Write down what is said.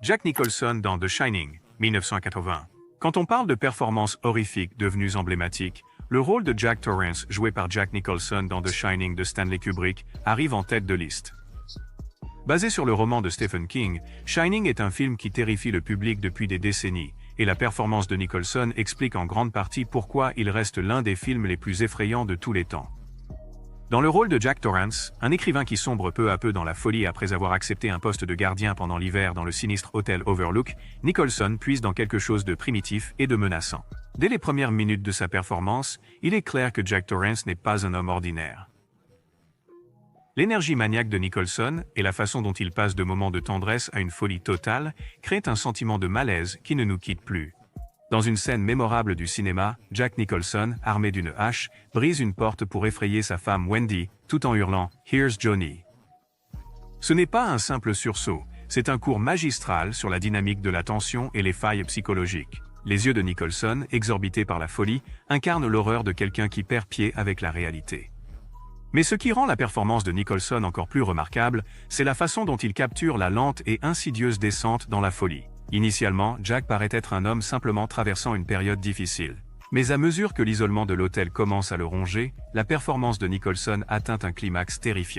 Jack Nicholson dans The Shining, 1980. Quand on parle de performances horrifiques devenues emblématiques, le rôle de Jack Torrance, joué par Jack Nicholson dans The Shining de Stanley Kubrick, arrive en tête de liste. Basé sur le roman de Stephen King, Shining est un film qui terrifie le public depuis des décennies, et la performance de Nicholson explique en grande partie pourquoi il reste l'un des films les plus effrayants de tous les temps. Dans le rôle de Jack Torrance, un écrivain qui sombre peu à peu dans la folie après avoir accepté un poste de gardien pendant l'hiver dans le sinistre hôtel Overlook, Nicholson puise dans quelque chose de primitif et de menaçant. Dès les premières minutes de sa performance, il est clair que Jack Torrance n'est pas un homme ordinaire. L'énergie maniaque de Nicholson et la façon dont il passe de moments de tendresse à une folie totale créent un sentiment de malaise qui ne nous quitte plus. Dans une scène mémorable du cinéma, Jack Nicholson, armé d'une hache, brise une porte pour effrayer sa femme Wendy, tout en hurlant « Here's Johnny ». Ce n'est pas un simple sursaut, c'est un cours magistral sur la dynamique de la tension et les failles psychologiques. Les yeux de Nicholson, exorbités par la folie, incarnent l'horreur de quelqu'un qui perd pied avec la réalité. Mais ce qui rend la performance de Nicholson encore plus remarquable, c'est la façon dont il capture la lente et insidieuse descente dans la folie. Initialement, Jack paraît être un homme simplement traversant une période difficile. Mais à mesure que l'isolement de l'hôtel commence à le ronger, la performance de Nicholson atteint un climax terrifiant.